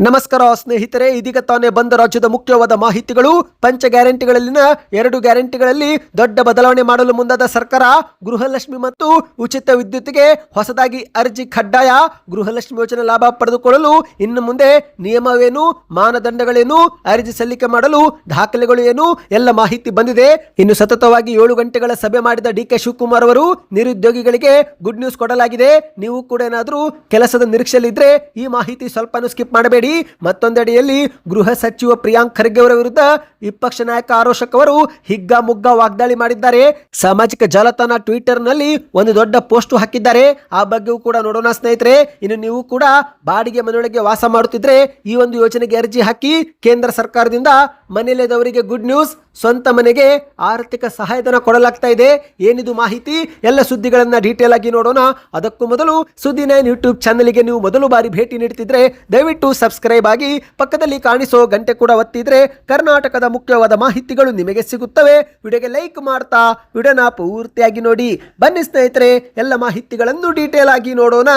ನಮಸ್ಕಾರ ಸ್ನೇಹಿತರೆ, ಇದೀಗ ತಾನೇ ಬಂದ ರಾಜ್ಯದ ಮುಖ್ಯವಾದ ಮಾಹಿತಿಗಳು. ಪಂಚ ಗ್ಯಾರಂಟಿಗಳಲ್ಲಿನ 2 ಗ್ಯಾರಂಟಿಗಳಲ್ಲಿ ದೊಡ್ಡ ಬದಲಾವಣೆ ಮಾಡಲು ಮುಂದಾದ ಸರ್ಕಾರ. ಗೃಹಲಕ್ಷ್ಮಿ ಮತ್ತು ಉಚಿತ ವಿದ್ಯುತ್ಗೆ ಹೊಸದಾಗಿ ಅರ್ಜಿ ಕಡ್ಡಾಯ. ಗೃಹಲಕ್ಷ್ಮಿ ಯೋಜನೆ ಲಾಭ ಪಡೆದುಕೊಳ್ಳಲು ಇನ್ನು ಮುಂದೆ ನಿಯಮವೇನು, ಮಾನದಂಡಗಳೇನು, ಅರ್ಜಿ ಸಲ್ಲಿಕೆ ಮಾಡಲು ದಾಖಲೆಗಳು ಏನು ಎಲ್ಲ ಮಾಹಿತಿ ಬಂದಿದೆ. ಇನ್ನು ಸತತವಾಗಿ 7 ಗಂಟೆಗಳ ಸಭೆ ಮಾಡಿದ ಡಿ.ಕೆ. ಶಿವಕುಮಾರ್ ಅವರು ನಿರುದ್ಯೋಗಿಗಳಿಗೆ ಗುಡ್ ನ್ಯೂಸ್ ಕೊಡಲಾಗಿದೆ. ನೀವು ಕೂಡ ಏನಾದರೂ ಕೆಲಸದ ನಿರೀಕ್ಷೆಯಲ್ಲಿದ್ದರೆ ಈ ಮಾಹಿತಿ ಸ್ವಲ್ಪ ಸ್ಕಿಪ್ ಮಾಡಬೇಡಿ. ಮತ್ತೊಂದೆಡೆಯಲ್ಲಿ ಗೃಹ ಸಚಿವ ಪ್ರಿಯಾಂಕ್ ಖರ್ಗೆ ಅವರ ವಿರುದ್ಧ ವಿಪಕ್ಷ ನಾಯಕ ಆರೋಶಕ್ ಅವರು ಹಿಗ್ಗಾಮುಗ್ಗ ವಾಗ್ದಾಳಿ ಮಾಡಿದ್ದಾರೆ. ಸಾಮಾಜಿಕ ಜಾಲತಾಣ ಟ್ವಿಟರ್ ನಲ್ಲಿ ಒಂದು ದೊಡ್ಡ ಪೋಸ್ಟ್ ಹಾಕಿದ್ದಾರೆ. ಆ ಬಗ್ಗೆಯೂ ಕೂಡ ನೋಡೋಣ ಸ್ನೇಹಿತರೆ. ಇನ್ನು ನೀವು ಕೂಡ ಬಾಡಿಗೆ ಮನೆಯೊಳಗೆ ವಾಸ ಮಾಡುತ್ತಿದ್ರೆ ಈ ಒಂದು ಯೋಜನೆಗೆ ಅರ್ಜಿ ಹಾಕಿ. ಕೇಂದ್ರ ಸರ್ಕಾರದಿಂದ ಮನೆಯಲ್ಲಿದ್ದವರಿಗೆ ಗುಡ್ ನ್ಯೂಸ್, ಸ್ವಂತ ಮನೆಗೆ ಆರ್ಥಿಕ ಸಹಾಯಧನ ಕೊಡಲಾಗ್ತಾ ಇದೆ. ಏನಿದು ಮಾಹಿತಿ, ಎಲ್ಲ ಸುದ್ದಿಗಳನ್ನ ಡೀಟೇಲ್ ಆಗಿ ನೋಡೋಣ. ಅದಕ್ಕೂ ಮೊದಲು ಸುದ್ದಿ 9 ಯೂಟ್ಯೂಬ್ ಚಾನಲ್ಗೆ ನೀವು ಮೊದಲು ಬಾರಿ ಭೇಟಿ ನೀಡುತ್ತಿದ್ರೆ ದಯವಿಟ್ಟು ಸಬ್ಸ್ಕ್ರೈಬ್ ಆಗಿ, ಪಕ್ಕದಲ್ಲಿ ಕಾಣಿಸೋ ಗಂಟೆ ಕೂಡ ಒತ್ತಿದ್ರೆ ಕರ್ನಾಟಕದ ಮುಖ್ಯವಾದ ಮಾಹಿತಿಗಳು ನಿಮಗೆ ಸಿಗುತ್ತವೆ. ವಿಡಿಯೋಗೆ ಲೈಕ್ ಮಾಡ್ತಾ ವಿಡಿಯೋನ ಪೂರ್ತಿಯಾಗಿ ನೋಡಿ. ಬನ್ನಿ ಸ್ನೇಹಿತರೆ, ಎಲ್ಲ ಮಾಹಿತಿಗಳನ್ನು ಡೀಟೇಲ್ ಆಗಿ ನೋಡೋಣ.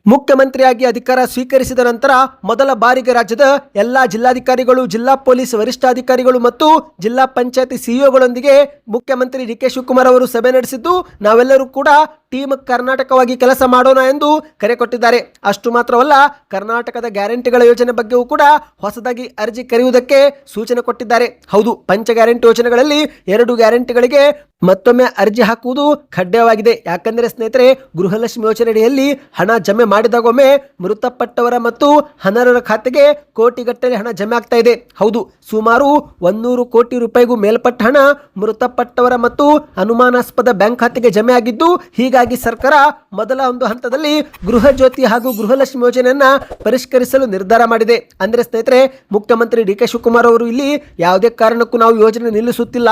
ಮುಖ್ಯಮಂತ್ರಿಯಾಗಿ ಅಧಿಕಾರ ಸ್ವೀಕರಿಸಿದ ನಂತರ ಮೊದಲ ಬಾರಿಗೆ ರಾಜ್ಯದ ಎಲ್ಲಾ ಜಿಲ್ಲಾಧಿಕಾರಿಗಳು, ಜಿಲ್ಲಾ ಪೊಲೀಸ್ ವರಿಷ್ಠಾಧಿಕಾರಿಗಳು ಮತ್ತು ಜಿಲ್ಲಾ ಪಂಚಾಯತಿ ಸಿಇಒಗಳೊಂದಿಗೆ ಮುಖ್ಯಮಂತ್ರಿ ಡಿ.ಕೆ. ಶಿವಕುಮಾರ್ ಅವರು ಸಭೆ ನಡೆಸಿದ್ದು, ನಾವೆಲ್ಲರೂ ಕೂಡ ಟೀಮ್ ಕರ್ನಾಟಕವಾಗಿ ಕೆಲಸ ಮಾಡೋಣ ಎಂದು ಕರೆ ಕೊಟ್ಟಿದ್ದಾರೆ. ಅಷ್ಟು ಮಾತ್ರವಲ್ಲ, ಕರ್ನಾಟಕದ ಗ್ಯಾರಂಟಿಗಳ ಯೋಜನೆ ಬಗ್ಗೆಯೂ ಕೂಡ ಹೊಸದಾಗಿ ಅರ್ಜಿ ಕರೆಯುವುದಕ್ಕೆ ಸೂಚನೆ ಕೊಟ್ಟಿದ್ದಾರೆ. ಹೌದು, ಪಂಚ ಗ್ಯಾರಂಟಿ ಯೋಜನೆಗಳಲ್ಲಿ 2 ಗ್ಯಾರಂಟಿಗಳಿಗೆ ಮತ್ತೊಮ್ಮೆ ಅರ್ಜಿ ಹಾಕುವುದು ಕಡ್ಡಾಯವಾಗಿದೆ. ಯಾಕಂದ್ರೆ ಸ್ನೇಹಿತರೆ, ಗೃಹಲಕ್ಷ್ಮಿ ಯೋಜನೆಯಡಿಯಲ್ಲಿ ಹಣ ಜಮೆ ಮಾಡಿದಾಗೊಮ್ಮೆ ಮೃತಪಟ್ಟವರ ಮತ್ತು ಅನರ್ಹರ ಖಾತೆಗೆ ಕೋಟಿಗಟ್ಟಲೆ ಹಣ ಜಮೆ ಆಗ್ತಾ ಇದೆ. ಹೌದು, ಸುಮಾರು 100 ಕೋಟಿ ರೂಪಾಯಿಗೂ ಮೇಲ್ಪಟ್ಟ ಹಣ ಮೃತಪಟ್ಟವರ ಮತ್ತು ಅನುಮಾನಾಸ್ಪದ ಬ್ಯಾಂಕ್ ಖಾತೆಗೆ ಜಮೆ ಆಗಿದ್ದು, ಹೀಗಾಗಿ ಸರ್ಕಾರ ಮೊದಲ ಒಂದು ಹಂತದಲ್ಲಿ ಗೃಹ ಜ್ಯೋತಿ ಹಾಗೂ ಗೃಹಲಕ್ಷ್ಮಿ ಯೋಜನೆಯನ್ನ ಪರಿಷ್ಕರಿಸಲು ನಿರ್ಧಾರ ಮಾಡಿದೆ. ಅಂದ್ರೆ ಸ್ನೇಹಿತರೆ, ಮುಖ್ಯಮಂತ್ರಿ ಡಿ.ಕೆ. ಶಿವಕುಮಾರ್ ಅವರು ಇಲ್ಲಿ ಯಾವುದೇ ಕಾರಣಕ್ಕೂ ನಾವು ಯೋಜನೆ ನಿಲ್ಲಿಸುತ್ತಿಲ್ಲ,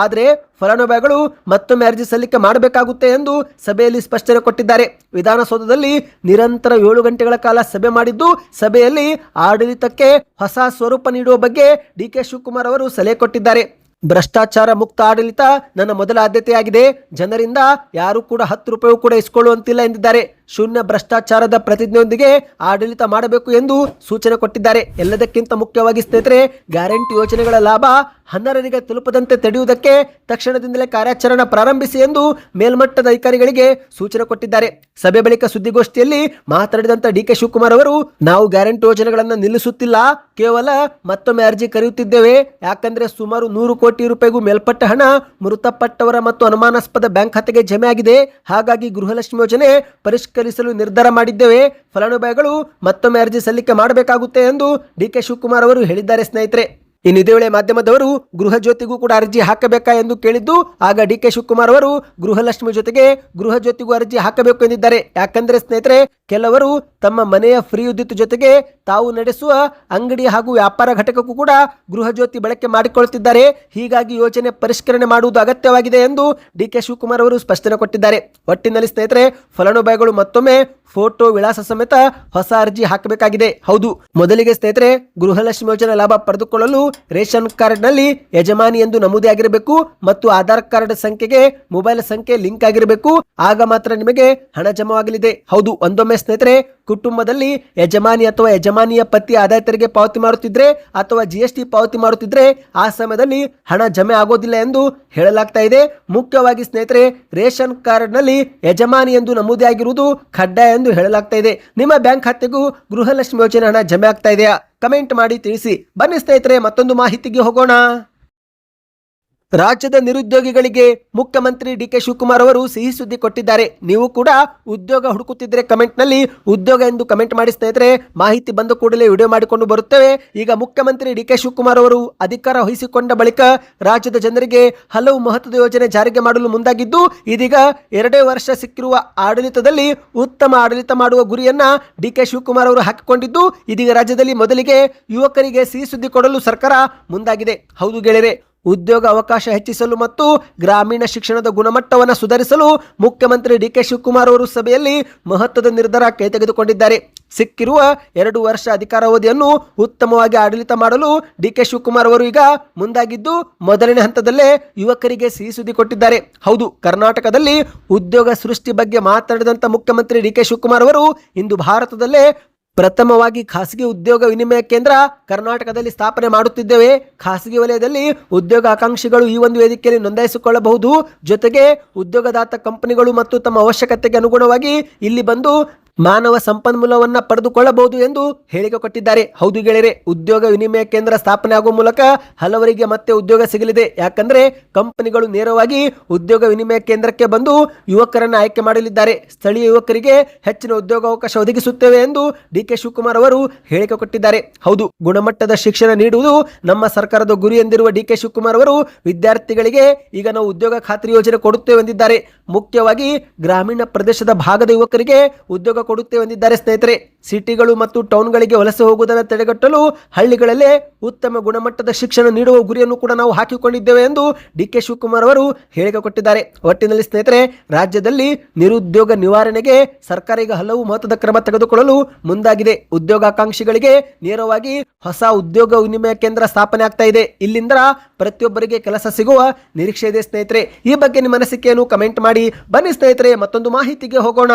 ಆದರೆ ಫಲಾನುಭವಿಗಳು ಮತ್ತೊಮ್ಮೆ ಅರ್ಜಿ ಸಲ್ಲಿಕೆ ಮಾಡಬೇಕಾಗುತ್ತೆ ಎಂದು ಸಭೆಯಲ್ಲಿ ಸ್ಪಷ್ಟನೆ ಕೊಟ್ಟಿದ್ದಾರೆ. ವಿಧಾನಸೌಧದಲ್ಲಿ ನಿರಂತರ 7 ಗಂಟೆಗಳ ಕಾಲ ಸಭೆ ಮಾಡಿದ್ದು, ಸಭೆಯಲ್ಲಿ ಆಡಳಿತಕ್ಕೆ ಹೊಸ ಸ್ವರೂಪ ನೀಡುವ ಬಗ್ಗೆ ಡಿ.ಕೆ. ಶಿವಕುಮಾರ್ ಅವರು ಸಲಹೆ ಕೊಟ್ಟಿದ್ದಾರೆ. ಭ್ರಷ್ಟಾಚಾರ ಮುಕ್ತ ಆಡಳಿತ ನನ್ನ ಮೊದಲ ಆದ್ಯತೆಯಾಗಿದೆ. ಜನರಿಂದ ಯಾರು ಕೂಡ 10 ರೂಪಾಯಿ ಕೂಡ ಇಸ್ಕೊಳ್ಳುವಂತಿಲ್ಲ ಎಂದಿದ್ದಾರೆ. ಶೂನ್ಯ ಭ್ರಷ್ಟಾಚಾರದ ಪ್ರತಿಜ್ಞೆಯೊಂದಿಗೆ ಆಡಳಿತ ಮಾಡಬೇಕು ಎಂದು ಸೂಚನೆ ಕೊಟ್ಟಿದ್ದಾರೆ. ಎಲ್ಲದಕ್ಕಿಂತ ಮುಖ್ಯವಾಗಿ ಸ್ನೇಹಿತರೆ, ಗ್ಯಾರಂಟಿ ಯೋಜನೆಗಳ ಲಾಭ ಅನರ್ಹರಿಗೆ ತಲುಪದಂತೆ ತಡೆಯುವುದಕ್ಕೆ ತಕ್ಷಣದಿಂದಲೇ ಕಾರ್ಯಾಚರಣೆ ಪ್ರಾರಂಭಿಸಿ ಎಂದು ಮೇಲ್ಮಟ್ಟದ ಅಧಿಕಾರಿಗಳಿಗೆ ಸೂಚನೆ ಕೊಟ್ಟಿದ್ದಾರೆ. ಸಭೆ ಬಳಿಕ ಸುದ್ದಿಗೋಷ್ಠಿಯಲ್ಲಿ ಮಾತನಾಡಿದಂತ ಡಿ.ಕೆ. ಶಿವಕುಮಾರ್ ಅವರು, ನಾವು ಗ್ಯಾರಂಟಿ ಯೋಜನೆಗಳನ್ನು ನಿಲ್ಲಿಸುತ್ತಿಲ್ಲ, ಕೇವಲ ಮತ್ತೊಮ್ಮೆ ಅರ್ಜಿ ಕರೆಯುತ್ತಿದ್ದೇವೆ. ಯಾಕಂದ್ರೆ ಸುಮಾರು 100 ಕೋಟಿ ರೂಪಾಯಿಗೂ ಮೇಲ್ಪಟ್ಟ ಹಣ ಮೃತಪಟ್ಟವರ ಮತ್ತು ಅನುಮಾನಾಸ್ಪದ ಬ್ಯಾಂಕ್ ಖಾತೆಗೆ ಜಮೆ ಆಗಿದೆ. ಹಾಗಾಗಿ ಗೃಹಲಕ್ಷ್ಮಿ ಯೋಜನೆ ಪರಿಷ್ಕರಿಸಲು ನಿರ್ಧಾರ ಮಾಡಿದ್ದೇವೆ. ಫಲಾನುಭವಿಗಳು ಮತ್ತೊಮ್ಮೆ ಅರ್ಜಿ ಸಲ್ಲಿಕೆ ಮಾಡಬೇಕಾಗುತ್ತೆ ಎಂದು ಡಿ.ಕೆ. ಶಿವಕುಮಾರ್ ಅವರು ಹೇಳಿದ್ದಾರೆ. ಸ್ನೇಹಿತರೆ, ಇನ್ನು ಇದೇ ವೇಳೆ ಮಾಧ್ಯಮದವರು ಗೃಹ ಜ್ಯೋತಿಗೂ ಕೂಡ ಅರ್ಜಿ ಹಾಕಬೇಕಾ ಎಂದು ಕೇಳಿದ್ದು, ಆಗ ಡಿ.ಕೆ. ಶಿವಕುಮಾರ್ ಅವರು ಗೃಹಲಕ್ಷ್ಮಿ ಜೊತೆಗೆ ಗೃಹ ಜ್ಯೋತಿಗೂ ಅರ್ಜಿ ಹಾಕಬೇಕು ಎಂದಿದ್ದಾರೆ. ಯಾಕಂದ್ರೆ ಸ್ನೇಹಿತರೆ, ಕೆಲವರು ತಮ್ಮ ಮನೆಯ ಫ್ರೀ ವಿದ್ಯುತ್ ಜೊತೆಗೆ ತಾವು ನಡೆಸುವ ಅಂಗಡಿ ಹಾಗೂ ವ್ಯಾಪಾರ ಘಟಕಕ್ಕೂ ಕೂಡ ಗೃಹ ಜ್ಯೋತಿ ಬಳಕೆ ಮಾಡಿಕೊಳ್ಳುತ್ತಿದ್ದಾರೆ. ಹೀಗಾಗಿ ಯೋಜನೆ ಪರಿಷ್ಕರಣೆ ಮಾಡುವುದು ಅಗತ್ಯವಾಗಿದೆ ಎಂದು ಡಿ.ಕೆ. ಶಿವಕುಮಾರ್ ಅವರು ಸ್ಪಷ್ಟನೆ ಕೊಟ್ಟಿದ್ದಾರೆ. ಒಟ್ಟಿನಲ್ಲಿ ಸ್ನೇಹಿತರೆ, ಫಲಾನುಭವಿಗಳು ಮತ್ತೊಮ್ಮೆ ಫೋಟೋ, ವಿಳಾಸ ಸಮೇತ ಹೊಸ ಅರ್ಜಿ ಹಾಕಬೇಕಾಗಿದೆ. ಹೌದು, ಮೊದಲಿಗೆ ಸ್ನೇಹಿತರೆ, ಗೃಹಲಕ್ಷ್ಮಿ ಯೋಜನೆ ಲಾಭ ಪಡೆದುಕೊಳ್ಳಲು ರೇಷನ್ ಕಾರ್ಡ್ ನಲ್ಲಿ ಯಜಮಾನಿ ಎಂದು ನಮೂದಿ ಆಗಿರಬೇಕು ಮತ್ತು ಆಧಾರ್ ಕಾರ್ಡ್ ಸಂಖ್ಯೆಗೆ ಮೊಬೈಲ್ ಸಂಖ್ಯೆ ಲಿಂಕ್ ಆಗಿರಬೇಕು. ಆಗ ಮಾತ್ರ ನಿಮಗೆ ಹಣ ಜಮಾವಾಗಲಿದೆ. ಹೌದು, ಒಂದೊಮ್ಮೆ ಸ್ನೇಹಿತರೆ, ಕುಟುಂಬದಲ್ಲಿ ಯಜಮಾನಿ ಅಥವಾ ಯಜಮಾನಿಯ ಪತಿ ಆದಾಯ ತೆರಿಗೆ ಪಾವತಿ ಮಾಡುತ್ತಿದ್ರೆ ಅಥವಾ GST ಪಾವತಿ ಮಾಡುತ್ತಿದ್ರೆ ಆ ಸಮಯದಲ್ಲಿ ಹಣ ಜಮೆ ಆಗೋದಿಲ್ಲ ಎಂದು ಹೇಳಲಾಗ್ತಾ ಇದೆ. ಮುಖ್ಯವಾಗಿ ಸ್ನೇಹಿತರೆ, ರೇಷನ್ ಕಾರ್ಡ್ ನಲ್ಲಿ ಯಜಮಾನಿ ಎಂದು ನಮೂದಿ ಆಗಿರುವುದು ಕಡ್ಡಾಯ ಎಂದು ಹೇಳಲಾಗ್ತಾ ಇದೆ. ನಿಮ್ಮ ಬ್ಯಾಂಕ್ ಖಾತೆಗೂ ಗೃಹಲಕ್ಷ್ಮಿ ಯೋಜನೆ ಹಣ ಜಮೆ ಆಗ್ತಾ ಇದೆಯಾ? ಕಮೆಂಟ್ ಮಾಡಿ ತಿಳಿಸಿ. ಬನ್ನಿ ಸ್ನೇಹಿತರೆ, ಮತ್ತೊಂದು ಮಾಹಿತಿಗೆ ಹೋಗೋಣ. ರಾಜ್ಯದ ನಿರುದ್ಯೋಗಿಗಳಿಗೆ ಮುಖ್ಯಮಂತ್ರಿ ಡಿ.ಕೆ. ಶಿವಕುಮಾರ್ ಅವರು ಸಿಹಿ ಸುದ್ದಿ ಕೊಟ್ಟಿದ್ದಾರೆ. ನೀವು ಕೂಡ ಉದ್ಯೋಗ ಹುಡುಕುತ್ತಿದ್ರೆ ಕಮೆಂಟ್ ನಲ್ಲಿ ಉದ್ಯೋಗ ಎಂದು ಕಮೆಂಟ್ ಮಾಡಿ ಸ್ನೇಹಿತರೆ. ಮಾಹಿತಿ ಬಂದ ಕೂಡಲೇ ವಿಡಿಯೋ ಮಾಡಿಕೊಂಡು ಬರುತ್ತೇವೆ. ಈಗ ಮುಖ್ಯಮಂತ್ರಿ ಡಿ.ಕೆ. ಶಿವಕುಮಾರ್ ಅವರು ಅಧಿಕಾರ ವಹಿಸಿಕೊಂಡ ಬಳಿಕ ರಾಜ್ಯದ ಜನರಿಗೆ ಹಲವು ಮಹತ್ವದ ಯೋಜನೆ ಜಾರಿಗೆ ಮಾಡಲು ಮುಂದಾಗಿದ್ದು, ಇದೀಗ 2 ವರ್ಷ ಸಿಕ್ಕಿರುವ ಆಡಳಿತದಲ್ಲಿ ಉತ್ತಮ ಆಡಳಿತ ಮಾಡುವ ಗುರಿಯನ್ನ ಡಿ.ಕೆ. ಶಿವಕುಮಾರ್ ಅವರು ಹಾಕಿಕೊಂಡಿದ್ದು, ಇದೀಗ ರಾಜ್ಯದಲ್ಲಿ ಮೊದಲಿಗೆ ಯುವಕರಿಗೆ ಸಿಹಿ ಸುದ್ದಿ ಕೊಡಲು ಸರ್ಕಾರ ಮುಂದಾಗಿದೆ. ಹೌದು ಗೆಳೆಯರೆ, ಉದ್ಯೋಗ ಅವಕಾಶ ಹೆಚ್ಚಿಸಲು ಮತ್ತು ಗ್ರಾಮೀಣ ಶಿಕ್ಷಣದ ಗುಣಮಟ್ಟವನ್ನು ಸುಧಾರಿಸಲು ಮುಖ್ಯಮಂತ್ರಿ ಡಿ.ಕೆ. ಶಿವಕುಮಾರ್ ಅವರು ಸಭೆಯಲ್ಲಿ ಮಹತ್ವದ ನಿರ್ಧಾರ ತೆಗೆದುಕೊಂಡಿದ್ದಾರೆ. ಸಿಕ್ಕಿರುವ 2 ವರ್ಷ ಅಧಿಕಾರಾವಧಿಯನ್ನು ಉತ್ತಮವಾಗಿ ಆಡಳಿತ ಮಾಡಲು ಡಿ.ಕೆ. ಶಿವಕುಮಾರ್ ಅವರು ಈಗ ಮುಂದಾಗಿದ್ದು, ಮೊದಲನೇ ಹಂತದಲ್ಲೇ ಯುವಕರಿಗೆ ಸಿಹಿ ಸುದ್ದಿ ಕೊಟ್ಟಿದ್ದಾರೆ. ಹೌದು, ಕರ್ನಾಟಕದಲ್ಲಿ ಉದ್ಯೋಗ ಸೃಷ್ಟಿ ಬಗ್ಗೆ ಮಾತನಾಡಿದಂತ ಮುಖ್ಯಮಂತ್ರಿ ಡಿ.ಕೆ. ಶಿವಕುಮಾರ್ ಅವರು ಇಂದು ಭಾರತದಲ್ಲೇ ಪ್ರಥಮವಾಗಿ ಖಾಸಗಿ ಉದ್ಯೋಗ ವಿನಿಮಯ ಕೇಂದ್ರ ಕರ್ನಾಟಕದಲ್ಲಿ ಸ್ಥಾಪನೆ ಮಾಡುತ್ತಿದ್ದೇವೆ. ಖಾಸಗಿ ವಲಯದಲ್ಲಿ ಉದ್ಯೋಗ ಆಕಾಂಕ್ಷಿಗಳು ಈ ಒಂದು ವೇದಿಕೆಯಲ್ಲಿ ನೋಂದಾಯಿಸಿಕೊಳ್ಳಬಹುದು. ಜೊತೆಗೆ ಉದ್ಯೋಗದಾತ ಕಂಪನಿಗಳು ಮತ್ತು ತಮ್ಮ ಅವಶ್ಯಕತೆಗೆ ಅನುಗುಣವಾಗಿ ಇಲ್ಲಿ ಬಂದು ಮಾನವ ಸಂಪನ್ಮೂಲವನ್ನ ಪಡೆದುಕೊಳ್ಳಬಹುದು ಎಂದು ಹೇಳಿಕೆ ಕೊಟ್ಟಿದ್ದಾರೆ. ಹೌದು ಗೆಳೆಯರೆ, ಉದ್ಯೋಗ ವಿನಿಮಯ ಕೇಂದ್ರ ಸ್ಥಾಪನೆ ಆಗುವ ಮೂಲಕ ಹಲವರಿಗೆ ಮತ್ತೆ ಉದ್ಯೋಗ ಸಿಗಲಿದೆ. ಯಾಕಂದ್ರೆ ಕಂಪನಿಗಳು ನೇರವಾಗಿ ಉದ್ಯೋಗ ವಿನಿಮಯ ಕೇಂದ್ರಕ್ಕೆ ಬಂದು ಯುವಕರನ್ನು ಆಯ್ಕೆ ಮಾಡಲಿದ್ದಾರೆ. ಸ್ಥಳೀಯ ಯುವಕರಿಗೆ ಹೆಚ್ಚಿನ ಉದ್ಯೋಗಾವಕಾಶ ಒದಗಿಸುತ್ತೇವೆ ಎಂದು ಡಿ.ಕೆ. ಶಿವಕುಮಾರ್ ಅವರು ಹೇಳಿಕೆ ಕೊಟ್ಟಿದ್ದಾರೆ. ಹೌದು, ಗುಣಮಟ್ಟದ ಶಿಕ್ಷಣ ನೀಡುವುದು ನಮ್ಮ ಸರ್ಕಾರದ ಗುರಿ ಎಂದಿರುವ ಡಿ.ಕೆ. ಶಿವಕುಮಾರ್ ಅವರು ವಿದ್ಯಾರ್ಥಿಗಳಿಗೆ ಈಗ ನಾವು ಉದ್ಯೋಗ ಖಾತ್ರಿ ಯೋಜನೆ ಕೊಡುತ್ತೇವೆ ಎಂದಿದ್ದಾರೆ. ಮುಖ್ಯವಾಗಿ ಗ್ರಾಮೀಣ ಪ್ರದೇಶದ ಭಾಗದ ಯುವಕರಿಗೆ ಉದ್ಯೋಗ ಕೊಡುತ್ತೇವೆ ಎಂದಿದ್ದಾರೆ. ಸ್ನೇಹಿತರೆ, ಸಿಟಿಗಳು ಮತ್ತು ಟೌನ್ಗಳಿಗೆ ವಲಸೆ ಹೋಗುವುದನ್ನು ತಡೆಗಟ್ಟಲು ಹಳ್ಳಿಗಳಲ್ಲೇ ಉತ್ತಮ ಗುಣಮಟ್ಟದ ಶಿಕ್ಷಣ ನೀಡುವ ಗುರಿಯನ್ನು ಕೂಡ ನಾವು ಹಾಕಿಕೊಂಡಿದ್ದೇವೆ ಎಂದು ಡಿ.ಕೆ. ಶಿವಕುಮಾರ್ ಅವರು ಹೇಳಿಕೆ ಕೊಟ್ಟಿದ್ದಾರೆ. ಒಟ್ಟಿನಲ್ಲಿ ಸ್ನೇಹಿತರೆ, ರಾಜ್ಯದಲ್ಲಿ ನಿರುದ್ಯೋಗ ನಿವಾರಣೆಗೆ ಸರ್ಕಾರ ಈಗ ಹಲವು ಮಹತ್ವದ ಕ್ರಮ ತೆಗೆದುಕೊಳ್ಳಲು ಮುಂದಾಗಿದೆ. ಉದ್ಯೋಗಾಕಾಂಕ್ಷಿಗಳಿಗೆ ನೇರವಾಗಿ ಹೊಸ ಉದ್ಯೋಗ ವಿನಿಮಯ ಕೇಂದ್ರ ಸ್ಥಾಪನೆ ಆಗ್ತಾ ಇದೆ. ಇಲ್ಲಿಂದ ಪ್ರತಿಯೊಬ್ಬರಿಗೆ ಕೆಲಸ ಸಿಗುವ ನಿರೀಕ್ಷೆ ಇದೆ. ಸ್ನೇಹಿತರೆ, ಈ ಬಗ್ಗೆ ನಿಮ್ಮ ಅನಿಸಿಕೆಯನ್ನು ಕಮೆಂಟ್ ಮಾಡಿ. ಬನ್ನಿ ಸ್ನೇಹಿತರೆ, ಮತ್ತೊಂದು ಮಾಹಿತಿಗೆ ಹೋಗೋಣ.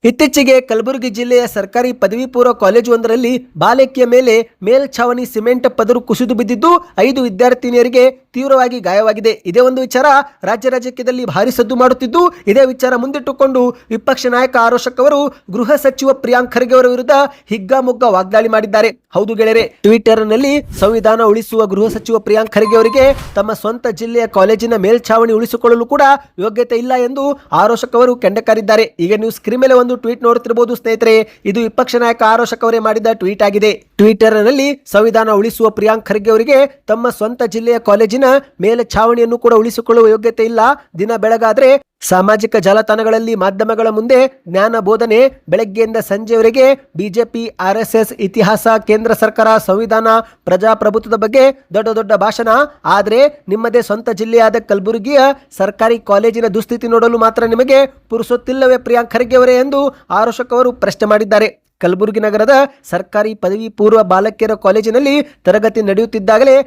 ಇತ್ತೀಚೆಗೆ ಕಲಬುರಗಿ ಜಿಲ್ಲೆಯ ಸರ್ಕಾರಿ ಪದವಿ ಪೂರ್ವ ಕಾಲೇಜು ಒಂದರಲ್ಲಿ ಬಾಲಕಿಯ ಮೇಲೆ ಮೇಲ್ಛಾವಣಿ ಸಿಮೆಂಟ್ ಪದರು ಕುಸಿದು ಬಿದ್ದಿದ್ದು 5 ವಿದ್ಯಾರ್ಥಿನಿಯರಿಗೆ ತೀವ್ರವಾಗಿ ಗಾಯವಾಗಿದೆ. ಇದೇ ಒಂದು ವಿಚಾರ ರಾಜ್ಯದಲ್ಲಿ ಭಾರಿ ಸದ್ದು ಮಾಡುತ್ತಿದ್ದು, ಇದೇ ವಿಚಾರ ಮುಂದಿಟ್ಟುಕೊಂಡು ವಿಪಕ್ಷ ನಾಯಕ ಆರೋಶಕ್ ಅವರು ಗೃಹ ಸಚಿವ ಪ್ರಿಯಾಂಕ್ ಖರ್ಗೆ ಅವರ ವಿರುದ್ಧ ಹಿಗ್ಗಾಮುಗ್ಗಾ ವಾಗ್ದಾಳಿ ಮಾಡಿದ್ದಾರೆ. ಹೌದು ಗೆಳೆಯರೆ, ಟ್ವಿಟರ್ ನಲ್ಲಿ ಸಂವಿಧಾನ ಉಳಿಸುವ ಗೃಹ ಸಚಿವ ಪ್ರಿಯಾಂಕ್ ಖರ್ಗೆ ಅವರಿಗೆ ತಮ್ಮ ಸ್ವಂತ ಜಿಲ್ಲೆಯ ಕಾಲೇಜಿನ ಮೇಲ್ಛಾವಣಿ ಉಳಿಸಿಕೊಳ್ಳಲು ಕೂಡ ಯೋಗ್ಯತೆ ಇಲ್ಲ ಎಂದು ಆರೋಶಕ್ ಅವರು ಕೆಂಡಕಾರಿದ್ದಾರೆ. ಈಗ ನೀವು ಸ್ಕ್ರೀನ್ ಮೇಲೆ ಒಂದು ಟ್ವೀಟ್ ನೋಡುತ್ತಿರಬಹುದು ಸ್ನೇಹಿತರೆ. ಇದು ವಿಪಕ್ಷ ನಾಯಕ ಆರೋಶಕ್ ಅವರೇ ಮಾಡಿದ ಟ್ವೀಟ್ ಆಗಿದೆ. ಟ್ವಿಟರ್ ನಲ್ಲಿ ಸಂವಿಧಾನ ಉಳಿಸುವ ಪ್ರಿಯಾಂಕ್ ಖರ್ಗೆ ಅವರಿಗೆ ತಮ್ಮ ಸ್ವಂತ ಜಿಲ್ಲೆಯ ಕಾಲೇಜಿನ ಮೇಲೆ ಛಾವಣಿಯನ್ನು ಕೂಡ ಉಳಿಸಿಕೊಳ್ಳುವ ಯೋಗ್ಯತೆ ಇಲ್ಲ. ದಿನ ಬೆಳಗಾದ್ರೆ ಸಾಮಾಜಿಕ ಜಾಲತಾಣಗಳಲ್ಲಿ ಮಾಧ್ಯಮಗಳ ಮುಂದೆ ಜ್ಞಾನ ಬೋಧನೆ, ಬೆಳಗ್ಗೆಯಿಂದ ಸಂಜೆವರೆಗೆ ಬಿಜೆಪಿ, ಆರ್ಎಸ್ಎಸ್, ಇತಿಹಾಸ, ಕೇಂದ್ರ ಸರ್ಕಾರ, ಸಂವಿಧಾನ, ಪ್ರಜಾಪ್ರಭುತ್ವದ ಬಗ್ಗೆ ದೊಡ್ಡ ಭಾಷಣ. ಆದರೆ ನಿಮ್ಮದೇ ಸ್ವಂತ ಜಿಲ್ಲೆಯಾದ ಕಲಬುರಗಿಯ ಸರ್ಕಾರಿ ಕಾಲೇಜಿನ ದುಸ್ಥಿತಿ ನೋಡಲು ಮಾತ್ರ ನಿಮಗೆ ಪುರುಸೊತ್ತಿಲ್ಲವೇ ಪ್ರಿಯಾಂಕ್ ಖರ್ಗೆ ಅವರೇ ಎಂದು ಆರೋಶಕ್ ಅವರು ಪ್ರಶ್ನೆ ಮಾಡಿದ್ದಾರೆ. ಕಲಬುರಗಿ ನಗರದ ಸರ್ಕಾರಿ ಪದವಿ ಪೂರ್ವ ಬಾಲಕಿಯರ ಕಾಲೇಜಿನಲ್ಲಿ ತರಗತಿ ನಡೆಯುತ್ತಿದ್ದಾಗಲೇ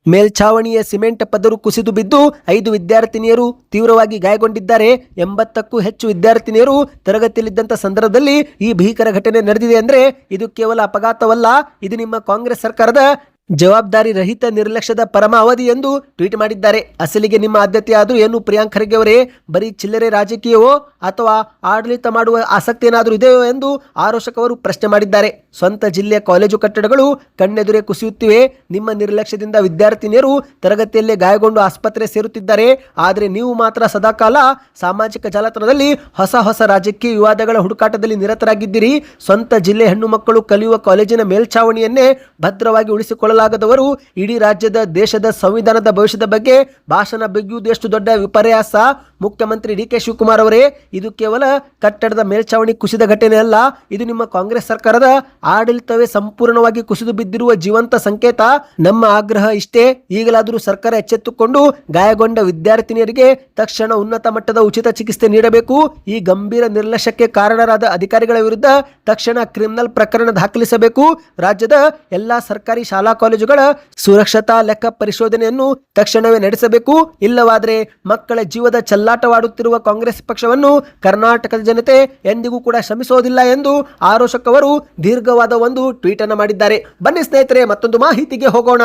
ಮೇಲ್ಛಾವಣಿಯ ಸಿಮೆಂಟ್ ಪದರು ಕುಸಿದು ಬಿದ್ದು 5 ವಿದ್ಯಾರ್ಥಿನಿಯರು ತೀವ್ರವಾಗಿ ಗಾಯಗೊಂಡಿದ್ದಾರೆ. 80ಕ್ಕೂ ಹೆಚ್ಚು ವಿದ್ಯಾರ್ಥಿನಿಯರು ತರಗತಿಯಲ್ಲಿದ್ದಂಥ ಸಂದರ್ಭದಲ್ಲಿ ಈ ಭೀಕರ ಘಟನೆ ನಡೆದಿದೆ. ಅಂದ್ರೆ ಇದು ಕೇವಲ ಅಪಘಾತವಲ್ಲ, ಇದು ನಿಮ್ಮ ಕಾಂಗ್ರೆಸ್ ಸರ್ಕಾರದ ಜವಾಬ್ದಾರಿ ರಹಿತ ನಿರ್ಲಕ್ಷ್ಯದ ಪರಮಾವಧಿ ಎಂದು ಟ್ವೀಟ್ ಮಾಡಿದ್ದಾರೆ. ಅಸಲಿಗೆ ನಿಮ್ಮ ಆದ್ಯತೆ ಆದರೂ ಏನು ಪ್ರಿಯಾಂಕ್ ಖರ್ಗೆ ಅವರೇ? ಬರೀ ಚಿಲ್ಲರೆ ರಾಜಕೀಯವೋ ಅಥವಾ ಆಡಳಿತ ಮಾಡುವ ಆಸಕ್ತಿ ಏನಾದರೂ ಇದೆಯೋ ಎಂದು ಆರೋಶಕ್ ಅವರು ಪ್ರಶ್ನೆ ಮಾಡಿದ್ದಾರೆ. ಸ್ವಂತ ಜಿಲ್ಲೆಯ ಕಾಲೇಜು ಕಟ್ಟಡಗಳು ಕಣ್ಣೆದುರೇ ಕುಸಿಯುತ್ತಿವೆ. ನಿಮ್ಮ ನಿರ್ಲಕ್ಷ್ಯದಿಂದ ವಿದ್ಯಾರ್ಥಿನಿಯರು ತರಗತಿಯಲ್ಲೇ ಗಾಯಗೊಂಡು ಆಸ್ಪತ್ರೆ ಸೇರುತ್ತಿದ್ದಾರೆ. ಆದರೆ ನೀವು ಮಾತ್ರ ಸದಾಕಾಲ ಸಾಮಾಜಿಕ ಜಾಲತಾಣದಲ್ಲಿ ಹೊಸ ರಾಜಕೀಯ ವಿವಾದಗಳ ಹುಡುಕಾಟದಲ್ಲಿ ನಿರತರಾಗಿದ್ದೀರಿ. ಸ್ವಂತ ಜಿಲ್ಲೆ ಹೆಣ್ಣು ಮಕ್ಕಳು ಕಲಿಯುವ ಕಾಲೇಜಿನ ಮೇಲ್ಛಾವಣಿಯನ್ನೇ ಭದ್ರವಾಗಿ ಉಳಿಸಿಕೊಳ್ಳಲಾಗದವರು ಇಡೀ ರಾಜ್ಯದ, ದೇಶದ ಸಂವಿಧಾನದ ಭವಿಷ್ಯದ ಬಗ್ಗೆ ಭಾಷಣ ಬಗ್ಗುವುದು ಎಷ್ಟು ದೊಡ್ಡ ವಿಪರ್ಯಾಸ. ಮುಖ್ಯಮಂತ್ರಿ ಡಿ.ಕೆ. ಶಿವಕುಮಾರ್ ಅವರೇ, ಇದು ಕೇವಲ ಕಟ್ಟಡದ ಮೇಲ್ಛಾವಣಿ ಕುಸಿದ ಘಟನೆ ಅಲ್ಲ, ಇದು ನಿಮ್ಮ ಕಾಂಗ್ರೆಸ್ ಸರ್ಕಾರದ ಆಡಳಿತವೇ ಸಂಪೂರ್ಣವಾಗಿ ಕುಸಿದು ಬಿದ್ದಿರುವ ಜೀವಂತ ಸಂಕೇತ. ನಮ್ಮ ಆಗ್ರಹ ಇಷ್ಟೇ, ಈಗಲಾದರೂ ಸರ್ಕಾರ ಎಚ್ಚೆತ್ತುಕೊಂಡು ಗಾಯಗೊಂಡ ವಿದ್ಯಾರ್ಥಿನಿಯರಿಗೆ ತಕ್ಷಣ ಉನ್ನತ ಮಟ್ಟದ ಉಚಿತ ಚಿಕಿತ್ಸೆ ನೀಡಬೇಕು. ಈ ಗಂಭೀರ ನಿರ್ಲಕ್ಷ್ಯಕ್ಕೆ ಕಾರಣರಾದ ಅಧಿಕಾರಿಗಳ ವಿರುದ್ಧ ತಕ್ಷಣ ಕ್ರಿಮಿನಲ್ ಪ್ರಕರಣ ದಾಖಲಿಸಬೇಕು. ರಾಜ್ಯದ ಎಲ್ಲಾ ಸರ್ಕಾರಿ ಶಾಲಾ ಕಾಲೇಜುಗಳ ಸುರಕ್ಷತಾ ಲೆಕ್ಕ ಪರಿಶೋಧನೆಯನ್ನು ತಕ್ಷಣವೇ ನಡೆಸಬೇಕು. ಇಲ್ಲವಾದರೆ ಮಕ್ಕಳ ಜೀವದ ಚೆಲ್ಲಾಟವಾಡುತ್ತಿರುವ ಕಾಂಗ್ರೆಸ್ ಪಕ್ಷವನ್ನು ಕರ್ನಾಟಕದ ಜನತೆ ಎಂದಿಗೂ ಕೂಡ ಶ್ರಮಿಸೋದಿಲ್ಲ ಎಂದು ಆರೋಶಕ್ ಅವರು ದೀರ್ಘವಾದ ಒಂದು ಟ್ವೀಟ್ ಅನ್ನು ಮಾಡಿದ್ದಾರೆ. ಬನ್ನಿ ಸ್ನೇಹಿತರೆ, ಮತ್ತೊಂದು ಮಾಹಿತಿಗೆ ಹೋಗೋಣ.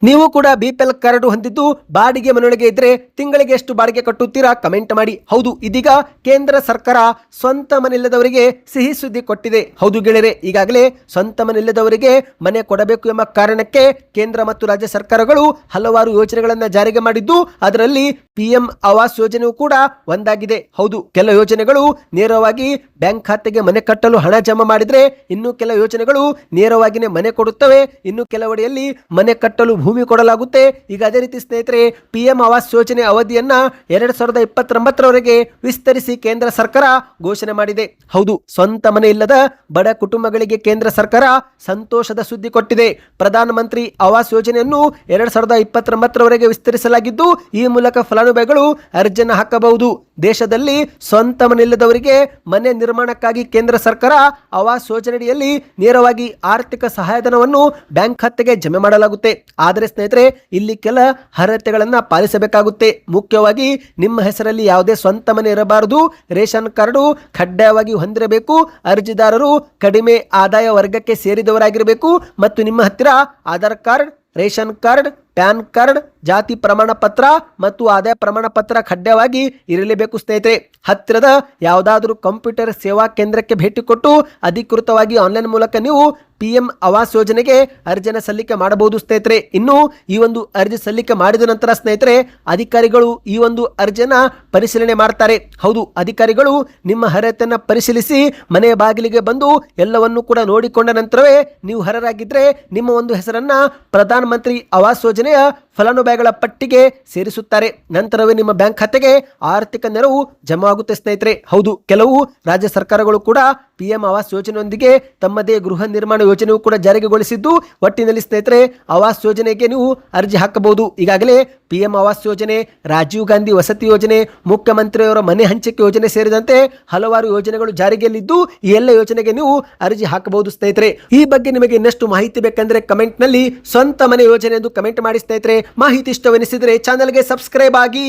ನೀವು ಕೂಡ ಬಿಪಿಎಲ್ ಕಾರ್ಡ್ ಹೊಂದಿದ್ದು ಬಾಡಿಗೆ ಮನೆಯೊಳಗೆ ಇದ್ರೆ ತಿಂಗಳಿಗೆ ಎಷ್ಟು ಬಾಡಿಗೆ ಕಟ್ಟುತ್ತೀರಾ? ಕಮೆಂಟ್ ಮಾಡಿ. ಹೌದು, ಇದೀಗ ಕೇಂದ್ರ ಸರ್ಕಾರ ಸ್ವಂತ ಮನೆಯಿಲ್ಲದವರಿಗೆ ಸಿಹಿ ಸುದ್ದಿ ಕೊಟ್ಟಿದೆ. ಹೌದು ಗೆಳೆಯರೆ, ಈಗಾಗಲೇ ಸ್ವಂತ ಮನೆಯಿಲ್ಲದವರಿಗೆ ಮನೆ ಕೊಡಬೇಕು ಎಂಬ ಕಾರಣಕ್ಕೆ ಕೇಂದ್ರ ಮತ್ತು ರಾಜ್ಯ ಸರ್ಕಾರಗಳು ಹಲವಾರು ಯೋಜನೆಗಳನ್ನು ಜಾರಿಗೆ ಮಾಡಿದ್ದು ಅದರಲ್ಲಿ PM ಆವಾಸ್ ಯೋಜನೆಯೂ ಕೂಡ ಒಂದಾಗಿದೆ. ಹೌದು, ಕೆಲ ಯೋಜನೆಗಳು ನೇರವಾಗಿ ಬ್ಯಾಂಕ್ ಖಾತೆಗೆ ಮನೆ ಕಟ್ಟಲು ಹಣ ಜಮಾ ಮಾಡಿದ್ರೆ ಇನ್ನು ಕೆಲ ಯೋಜನೆಗಳು ನೇರವಾಗಿನೇ ಮನೆ ಕೊಡುತ್ತವೆ. ಇನ್ನು ಕೆಲವೆಡೆಯಲ್ಲಿ ಮನೆ ಕಟ್ಟಲು ಭೂಮಿ ಕೊಡಲಾಗುತ್ತೆ. ಈಗ ಅದೇ ರೀತಿ ಸ್ನೇಹಿತರೆ, PM ಆವಾಸ್ ಯೋಜನೆ ಅವಧಿಯನ್ನ 2029ರವರೆಗೆ ವಿಸ್ತರಿಸಿ ಕೇಂದ್ರ ಸರ್ಕಾರ ಘೋಷಣೆ ಮಾಡಿದೆ. ಹೌದು, ಸ್ವಂತ ಮನೆ ಇಲ್ಲದ ಬಡ ಕುಟುಂಬಗಳಿಗೆ ಕೇಂದ್ರ ಸರ್ಕಾರ ಸಂತೋಷದ ಸುದ್ದಿ ಕೊಟ್ಟಿದೆ. ಪ್ರಧಾನಮಂತ್ರಿ ಆವಾಸ್ ಯೋಜನೆಯನ್ನು 2029ರವರೆಗೆ ವಿಸ್ತರಿಸಲಾಗಿದ್ದು ಈ ಮೂಲಕ ಫಲಾನುಭವಿಗಳು ಅರ್ಜಿಯನ್ನು ಹಾಕಬಹುದು. ದೇಶದಲ್ಲಿ ಸ್ವಂತ ಮನೆ ಇಲ್ಲದವರಿಗೆ ಮನೆ ನಿರ್ಮಾಣಕ್ಕಾಗಿ ಕೇಂದ್ರ ಸರ್ಕಾರ ಆವಾಸ್ ಯೋಜನೆಯಡಿಯಲ್ಲಿ ನೇರವಾಗಿ ಆರ್ಥಿಕ ಸಹಾಯಧನವನ್ನು ಬ್ಯಾಂಕ್ ಖಾತೆಗೆ ಜಮೆ ಮಾಡಲಾಗುತ್ತೆ. ಆದರೆ ಸ್ನೇಹಿತರೆ, ಇಲ್ಲಿ ಕೆಲ ಅರ್ಹತೆಗಳನ್ನು ಪಾಲಿಸಬೇಕಾಗುತ್ತೆ. ಮುಖ್ಯವಾಗಿ ನಿಮ್ಮ ಹೆಸರಲ್ಲಿ ಯಾವುದೇ ಸ್ವಂತ ಮನೆ ಇರಬಾರದು. ರೇಷನ್ ಕಾರ್ಡು ಕಡ್ಡಾಯವಾಗಿ ಹೊಂದಿರಬೇಕು. ಅರ್ಜಿದಾರರು ಕಡಿಮೆ ಆದಾಯ ವರ್ಗಕ್ಕೆ ಸೇರಿದವರಾಗಿರಬೇಕು ಮತ್ತು ನಿಮ್ಮ ಹತ್ತಿರ Aadhaar card, ration card, PAN card, ಜಾತಿ ಪ್ರಮಾಣ ಪತ್ರ ಮತ್ತು ಆದಾಯ ಪ್ರಮಾಣ ಪತ್ರ ಕಡ್ಡಾಯವಾಗಿ ಇರಲೇಬೇಕು. ಸ್ನೇಹಿತರೆ, ಹತ್ತಿರದ ಯಾವುದಾದರೂ ಕಂಪ್ಯೂಟರ್ ಸೇವಾ ಕೇಂದ್ರಕ್ಕೆ ಭೇಟಿ ಕೊಟ್ಟು ಅಧಿಕೃತವಾಗಿ ಆನ್ಲೈನ್ ಮೂಲಕ ನೀವು PM ಆವಾಸ್ ಯೋಜನೆಗೆ ಅರ್ಜಿಯನ್ನು ಸಲ್ಲಿಕೆ ಮಾಡಬಹುದು. ಸ್ನೇಹಿತರೆ, ಇನ್ನು ಈ ಒಂದು ಅರ್ಜಿ ಸಲ್ಲಿಕೆ ಮಾಡಿದ ನಂತರ ಸ್ನೇಹಿತರೆ, ಅಧಿಕಾರಿಗಳು ಈ ಒಂದು ಅರ್ಜಿಯನ್ನು ಪರಿಶೀಲನೆ ಮಾಡ್ತಾರೆ. ಹೌದು, ಅಧಿಕಾರಿಗಳು ನಿಮ್ಮ ಅರ್ಹತೆಯನ್ನು ಪರಿಶೀಲಿಸಿ ಮನೆಯ ಬಾಗಿಲಿಗೆ ಬಂದು ಎಲ್ಲವನ್ನು ಕೂಡ ನೋಡಿಕೊಂಡ ನಂತರವೇ ನೀವು ಅರ್ಹರಾಗಿದ್ದರೆ ನಿಮ್ಮ ಒಂದು ಹೆಸರನ್ನ ಪ್ರಧಾನ ಮಂತ್ರಿ ಆವಾಸ್ ಯೋಜನೆಯ ಫಲಾನುಭವಿಗಳ ಪಟ್ಟಿಗೆ ಸೇರಿಸುತ್ತಾರೆ. ನಂತರವೇ ನಿಮ್ಮ ಬ್ಯಾಂಕ್ ಖಾತೆಗೆ ಆರ್ಥಿಕ ನೆರವು ಜಮಾ ಆಗುತ್ತೆ. ಸ್ನೇಹಿತರೆ, ಹೌದು, ಕೆಲವು ರಾಜ್ಯ ಸರ್ಕಾರಗಳು ಕೂಡ PM ಆವಾಸ್ ಯೋಜನೆಯೊಂದಿಗೆ ತಮ್ಮದೇ ಗೃಹ ನಿರ್ಮಾಣ ಯೋಜನೆಯು ಕೂಡ ಜಾರಿಗೆಗೊಳಿಸಿದ್ದು, ಒಟ್ಟಿನಲ್ಲಿ ಸ್ನೇಹಿತರೆ ಆವಾಸ್ ಯೋಜನೆಗೆ ನೀವು ಅರ್ಜಿ ಹಾಕಬಹುದು. ಈಗಾಗಲೇ PM ಆವಾಸ್ ಯೋಜನೆ, ರಾಜೀವ್ ಗಾಂಧಿ ವಸತಿ ಯೋಜನೆ, ಮುಖ್ಯಮಂತ್ರಿಯವರ ಮನೆ ಹಂಚಿಕೆ ಯೋಜನೆ ಸೇರಿದಂತೆ ಹಲವಾರು ಯೋಜನೆಗಳು ಜಾರಿಗೆಯಲ್ಲಿದ್ದು, ಈ ಎಲ್ಲ ಯೋಜನೆಗೆ ನೀವು ಅರ್ಜಿ ಹಾಕಬಹುದು. ಸ್ನೇಹಿತರೆ, ಈ ಬಗ್ಗೆ ನಿಮಗೆ ಇನ್ನಷ್ಟು ಮಾಹಿತಿ ಬೇಕಂದ್ರೆ ಕಮೆಂಟ್ ನಲ್ಲಿ ಸ್ವಂತ ಮನೆ ಯೋಜನೆ ಎಂದು ಕಮೆಂಟ್ ಮಾಡಿ. ಸ್ನೇಹಿತರೆ, ಮಾಹಿತಿ ಇಷ್ಟವೆನಿಸಿದರೆ ಚಾನೆಲ್ಗೆ ಸಬ್ಸ್ಕ್ರೈಬ್ ಆಗಿ.